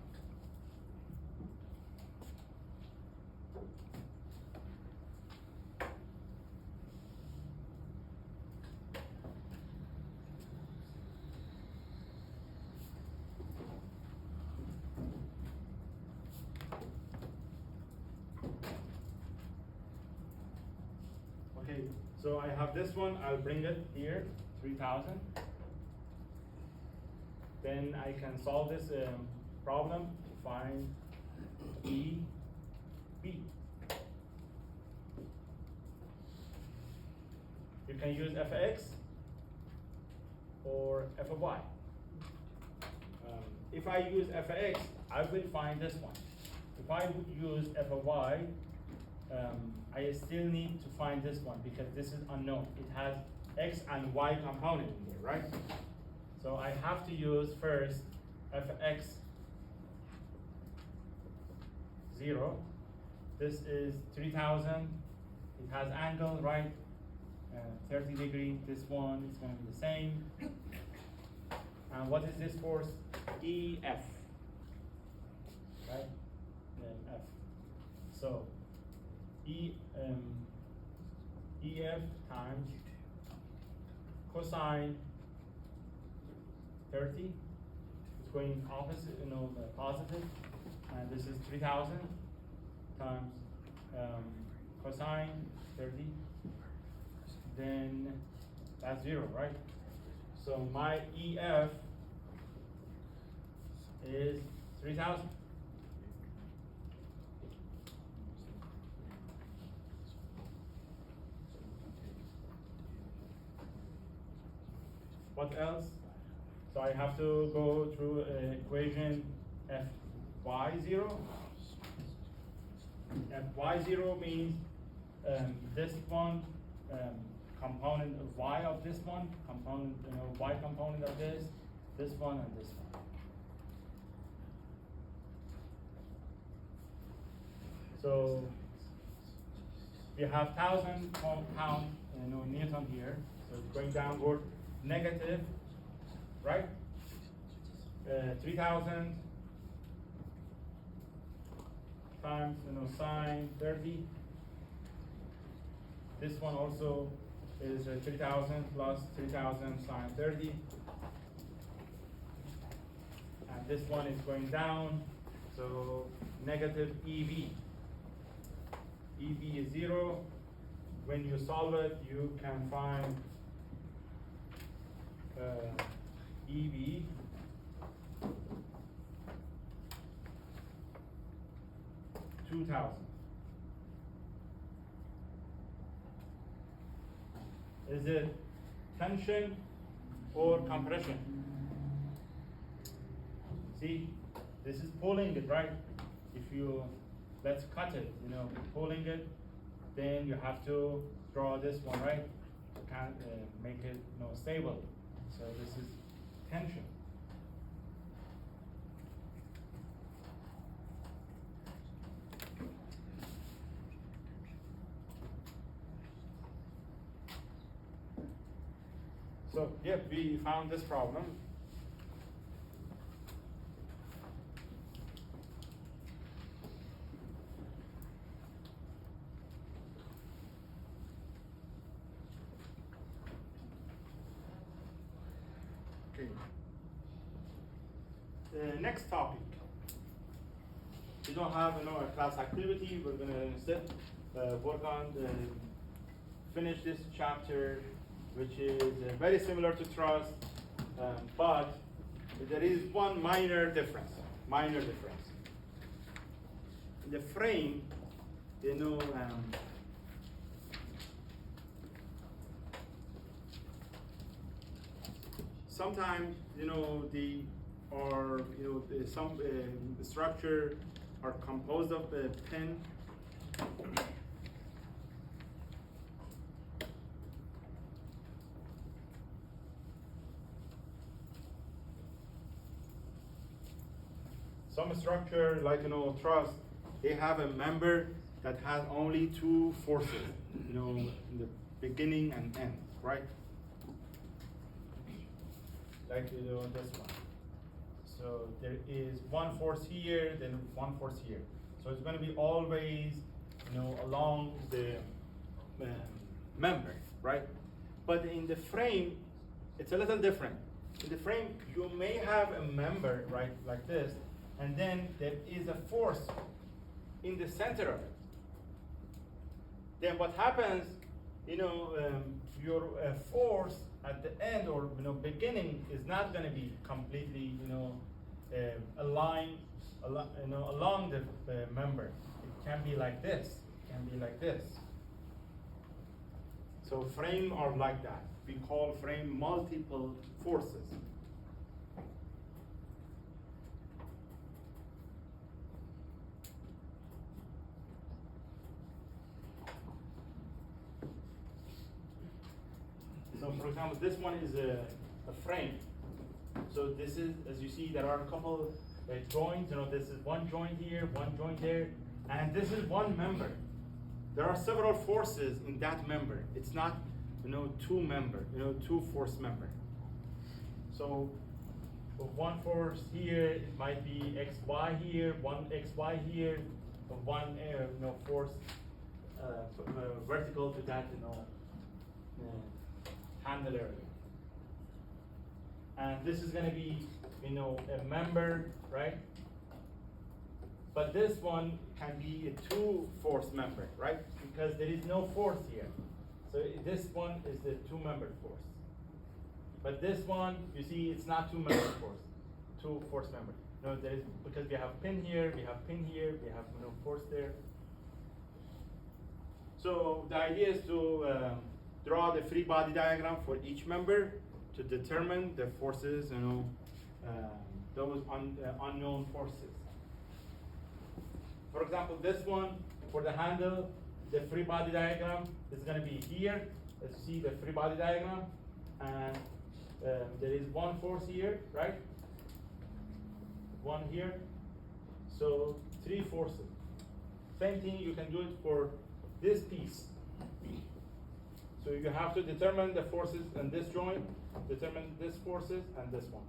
[SPEAKER 1] Okay, so I have this one, I'll bring it here, 3,000. Then I can solve this problem to find EB. You can use f of x or f of y. If I use f of x, I will find this one. If I would use f of y, I still need to find this one because this is unknown. It has x and y component in here, right? So I have to use first f of x 0. This is 3,000. It has angle, right? 30 degree. This one is going to be the same. And what is this force? EF. Right? F. So EF times cosine 30. It's going opposite, positive. And this is 3,000 times cosine 30. Then that's 0, right? So my EF is 3,000. What else? So I have to go through equation Fy0. Fy0 means this one component of y of this one, component, y component of this one, and this one. So we have 1,000 pound, Newton here. So it's going downward, negative, right? 3,000 times, sine 30. This one also is 3,000 plus 3,000 sine 30. And this one is going down, so negative EV. EV is 0. When you solve it, you can find EV $2,000. Is it tension or compression? See, this is pulling it, right? If you, let's cut it, pulling it, then you have to draw this one, right? To make it stable. So this is tension. So yeah, we found this problem. Okay. Next topic. We don't have a class activity. We're gonna instead work on finish this chapter, which is very similar to trust, but there is one minor difference. In the frame, sometimes some structure are composed of a pin Some structure, like trust, they have a member that has only two forces, in the beginning and end, right? Like this one. So there is one force here, then one force here. So it's going to be always, along the member, right? But in the frame, it's a little different. In the frame, you may have a member, right, like this, and then there is a force in the center of it. Then what happens, your force at the end or beginning is not going to be completely aligned along the member. It can be like this. It can be like this. So frame are like that. We call frame multiple forces. So for example, this one is a frame. So this is, as you see, there are a couple joints. This is one joint here, one joint there, and this is one member. There are several forces in that member. It's not, two member, two force member. So one force here, it might be XY here, one XY here, one force vertical to that, handle area. And this is going to be, a member, right? But this one can be a two force member, right? Because there is no force here. So this one is the two member force. But this one, you see, it's not two member force, two force member. No, there is, because we have pin here, we have pin here, we have force there. So the idea is to draw the free body diagram for each member to determine the forces, those unknown forces. For example, this one, for the handle, the free body diagram is going to be here. Let's see the free body diagram. And there is one force here, right? One here. So three forces. Same thing, you can do it for this piece. So you have to determine the forces in this joint, determine this forces and this one.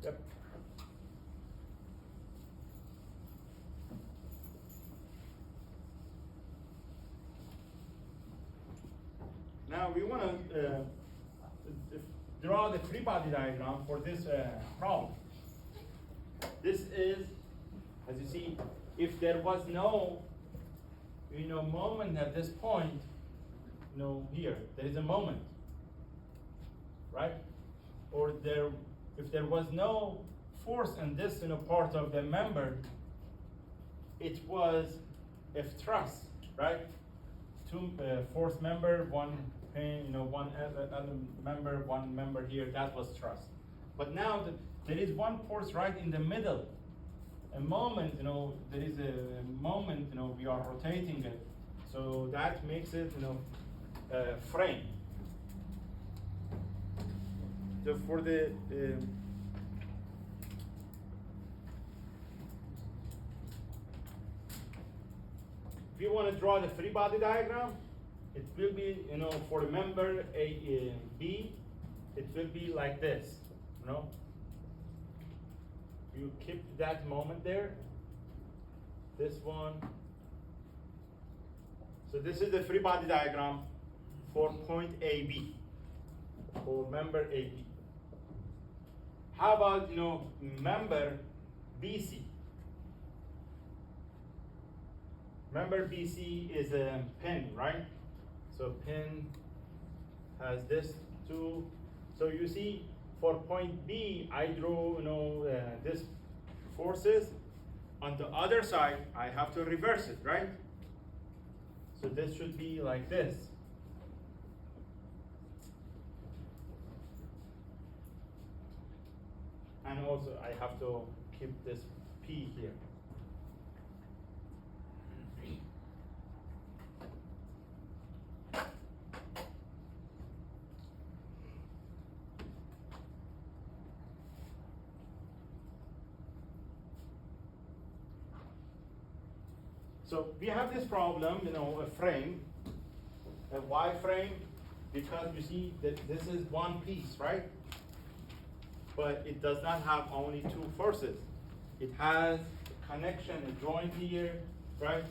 [SPEAKER 1] Yep. Now we want to draw the free body diagram for this problem. This is, as you see, if there was no, moment at this point, here, there is a moment, right? Or if there was no force in this, part of the member, it was a thrust, right? Two force member, one pin, one member, one member here, that was thrust. But now there is one force right in the middle. A moment, there is a moment, we are rotating it. So that makes it, a frame. So for the, if you want to draw the free body diagram, it will be, for the member B, it will be like this, You keep that moment there. This one. So this is the free body diagram for point AB, for member AB. How about, member BC? Member BC is a pin, right? So pin has this two. So you see, for point B, I drew, this forces. On the other side, I have to reverse it, right? So this should be like this. And also, I have to keep this P here. So we have this problem, a frame, a Y frame, because you see that this is one piece, right? But it does not have only two forces. It has a connection, a joint here, right?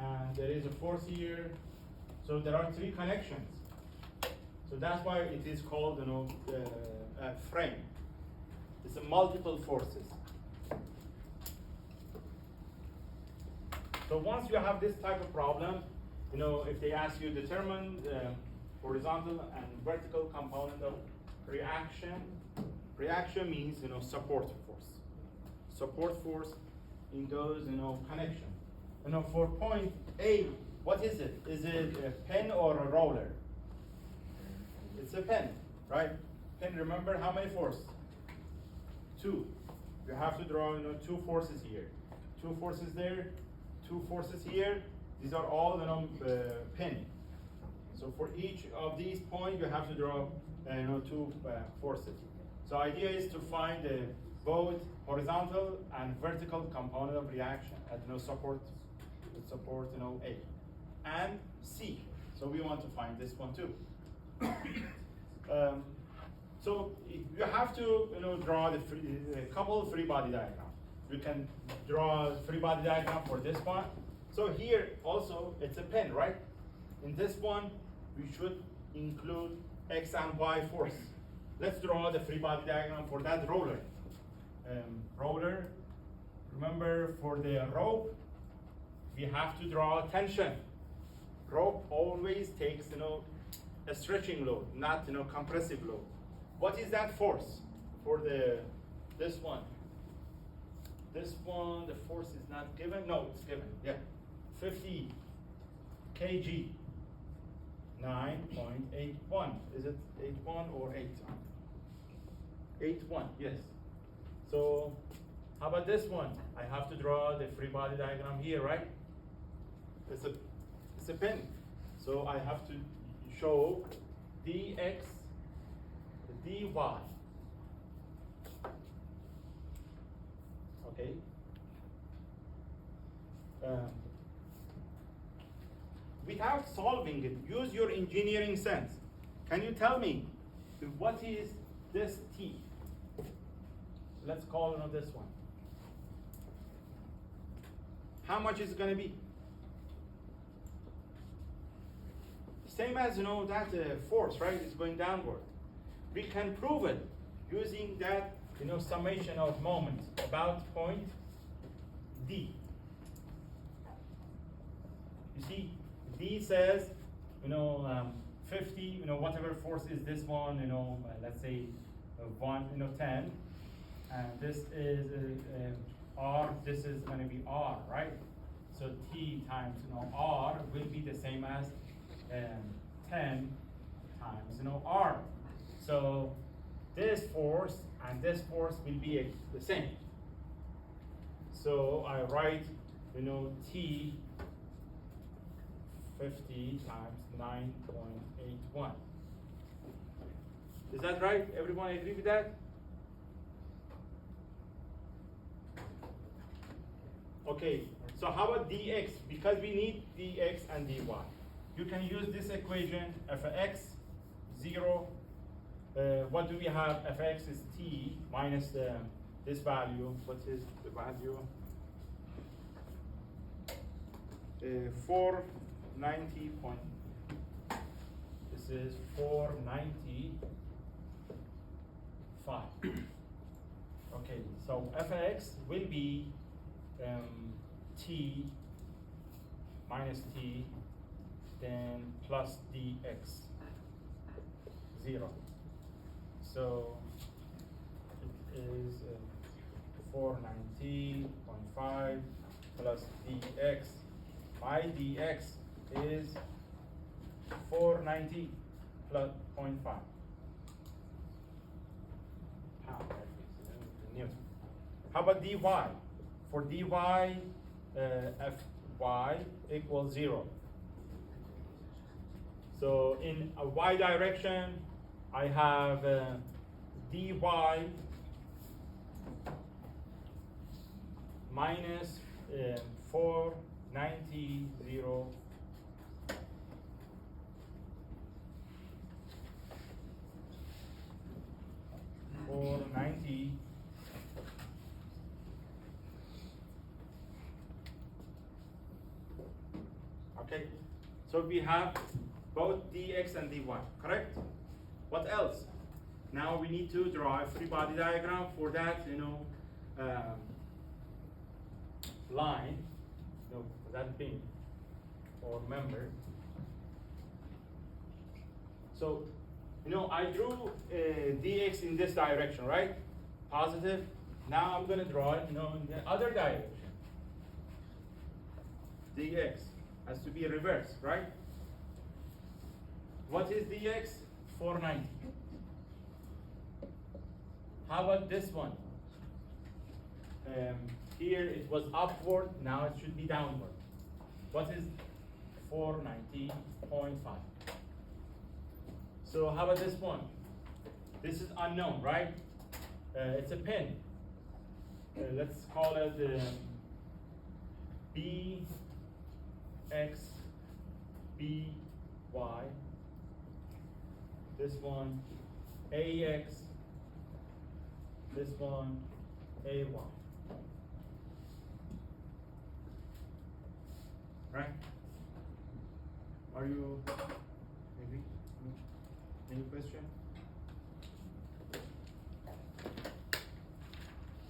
[SPEAKER 1] And there is a force here. So there are three connections. So that's why it is called, a frame. It's a multiple forces. So once you have this type of problem, if they ask you determine the horizontal and vertical component of reaction means, support force. Support force in those, connection. For point A, what is it? Is it a pen or a roller? It's a pen, right? Pen, remember how many forces? Two. You have to draw, two forces here. Two forces there, two forces here. These are all, pin. So for each of these points, you have to draw, two forces. So idea is to find both horizontal and vertical component of reaction at support, A and C. So we want to find this one too. So you have to, draw a couple of free body diagrams. You can draw a free body diagram for this one. So here also it's a pen, right? In this one, we should include X and Y force. Let's draw the free body diagram for that roller. Roller, remember for the rope, we have to draw tension. Rope always takes, a stretching load, not, compressive load. What is that force for this one? This one, the force is not given. No, it's given. Yeah, 50 kg. 9.81. Is it 81 or 8? 81. Yes. So, how about this one? I have to draw the free body diagram here, right? It's a pen. So I have to show dx, dy. Okay. Without solving it, use your engineering sense. Can you tell me what is this T? Let's call this one. How much is it going to be? Same as that force, right? It's going downward. We can prove it using that summation of moments about point D. You see, D says 50. Whatever force is this one. Let's say 10, and this is R. This is going to be R, right? So T times R will be the same as 10 times R. So this force and this force will be the same. So I write T 50 times 9.81. Is that right? Everyone agree with that? Okay, so how about dx? Because we need dx and dy. You can use this equation, f of x, 0. What do we have? F of x is t minus this value. What is the value? 490. This is 495. Okay, so f of x will be t minus t, then plus dx, 0. So it is 490.5 plus dx. My dx is 490 plus 0.5 pound. Newton. How about dy? For dy, fy equals 0. So in a y direction, I have dy minus 490, 0. Okay, so we have both dx and dy, correct? What else? Now we need to draw a free body diagram for that, line, for that thing, or member. So, I drew dx in this direction, right? Positive. Now I'm gonna draw it, in the other direction. dx has to be reversed, right? What is dx? 490. How about this one? Here it was upward, now it should be downward. What is 490.5? So how about this one? This is unknown, right? It's a pin. Let's call it bx, by. This one ax. This one ay. Right? Are you maybe? Any question?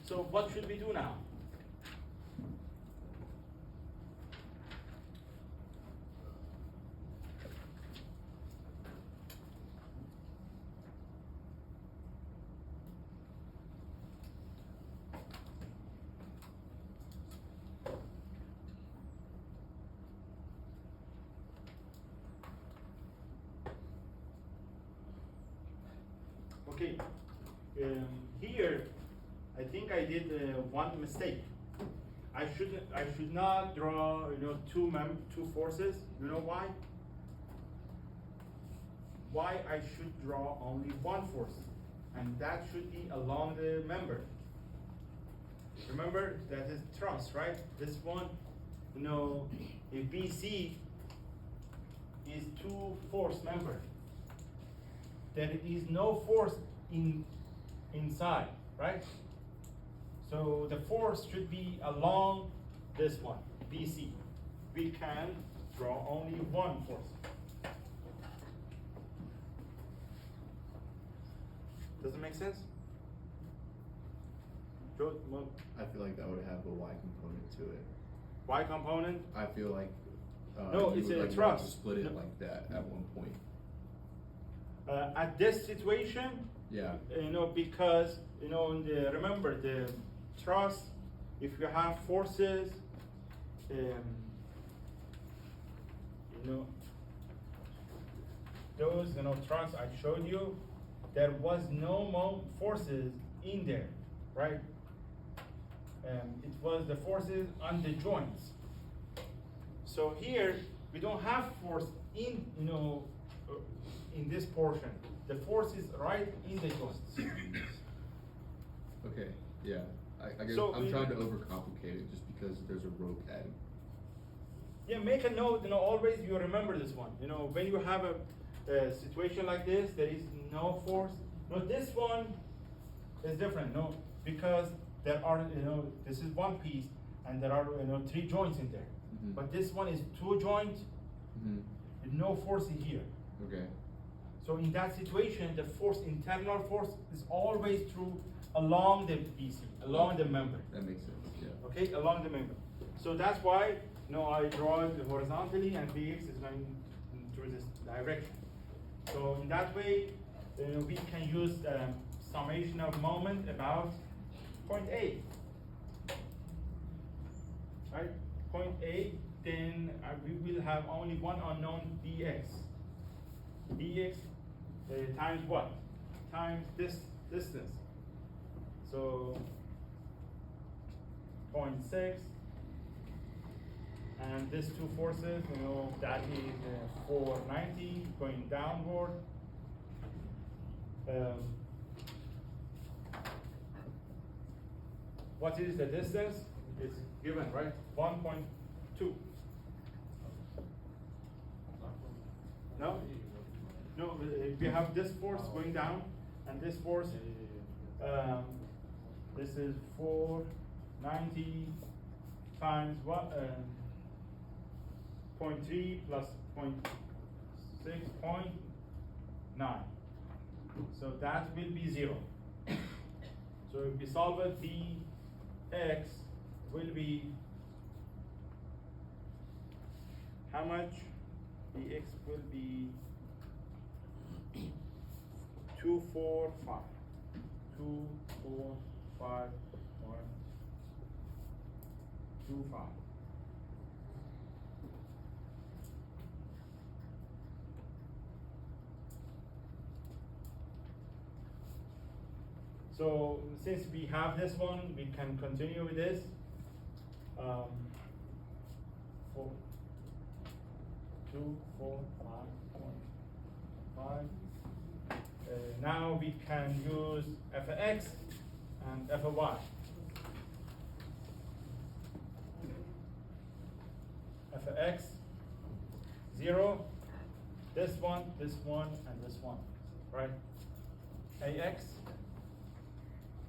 [SPEAKER 1] So what should we do now? Okay, here I think I did one mistake. I should not draw two forces. You know why? Why I should draw only one force, and that should be along the member. Remember that is truss, right? This one, if BC is two force member, then it is no force inside, right? So the force should be along this one, BC. We can draw only one force. Does it make sense? Joe, well,
[SPEAKER 2] I feel like that would have a y component to it.
[SPEAKER 1] Y component?
[SPEAKER 2] I feel like
[SPEAKER 1] No,
[SPEAKER 2] you
[SPEAKER 1] it's
[SPEAKER 2] would
[SPEAKER 1] a
[SPEAKER 2] like
[SPEAKER 1] truss.
[SPEAKER 2] want to split it
[SPEAKER 1] No.
[SPEAKER 2] like that at one point.
[SPEAKER 1] At this situation,
[SPEAKER 2] Yeah.
[SPEAKER 1] because remember the truss, if you have forces, those truss I showed you, there was no more forces in there, right? It was the forces on the joints. So here we don't have force in in this portion. The force is right in the joints.
[SPEAKER 2] Okay. Yeah. I guess
[SPEAKER 1] So
[SPEAKER 2] I'm trying to overcomplicate it just because there's a rope added.
[SPEAKER 1] Yeah, make a note, always you remember this one. When you have a situation like this, there is no force. No, this one is different, because there are, this is one piece and there are, three joints in there.
[SPEAKER 2] Mhm.
[SPEAKER 1] But this one is two joints,
[SPEAKER 2] Mhm.
[SPEAKER 1] with no force in here.
[SPEAKER 2] Okay.
[SPEAKER 1] So in that situation, the force, internal force, is always through along the BC, along the member.
[SPEAKER 2] That makes sense. Yeah.
[SPEAKER 1] Okay, along the member. So that's why, I draw it horizontally and Bx is going through this direction. So in that way, we can use summation of moment about point A. Right, point A, then we will have only one unknown dx. Dx times what? Times this distance. So 0.6. And these two forces, that is 490 going downward. What is the distance? It's given, right? 1.2. No? No, we have this force going down, and this force, this is 490 times what? 0.3 plus 0.6, 0.9. So that will be 0. So if we solve it, Bx will be how much? Bx will be 245. 245.25. So since we have this one, we can continue with this. 245.5. Now we can use f of x and f of y. F of x, 0, this one, and this one, right? Ax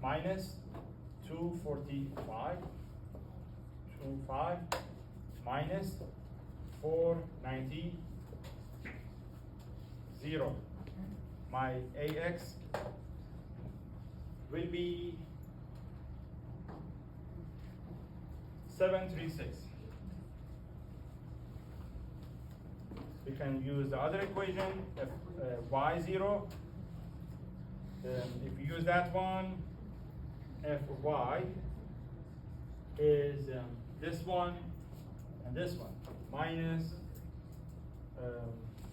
[SPEAKER 1] minus 245.25 minus 490, 0. My Ax will be 736. We can use the other equation, y0. If we use that one, f of y is this one and this one, minus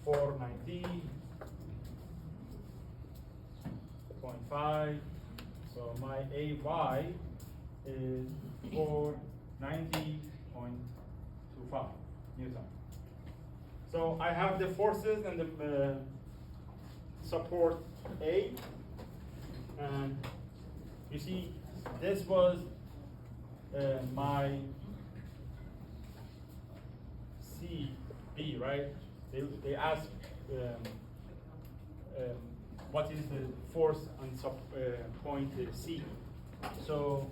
[SPEAKER 1] 490.5. So my ay is 490.25 Newton. So I have the forces and the support A, and you see this was my CB, right? They asked what is the force on point C. So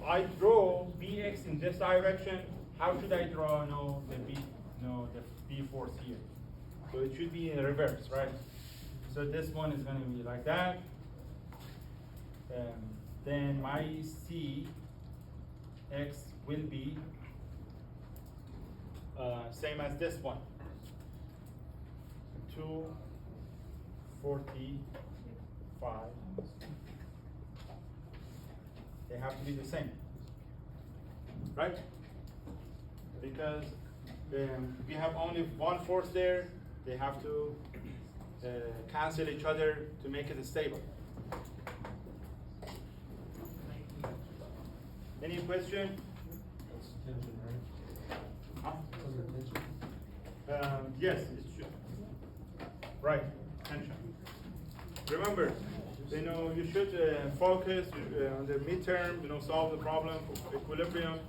[SPEAKER 1] I draw Bx in this direction. How should I draw the B force here? So it should be in reverse, right? So this one is going to be like that. Then my Cx will be same as this one. 245. They have to be the same, right? Because we have only one force there. They have to cancel each other to make it stable. Any question?
[SPEAKER 3] That's tension, right?
[SPEAKER 1] Huh?
[SPEAKER 3] Under tension?
[SPEAKER 1] Yes, it should. Right, tension. Remember, you should focus on the midterm, solve the problem of equilibrium.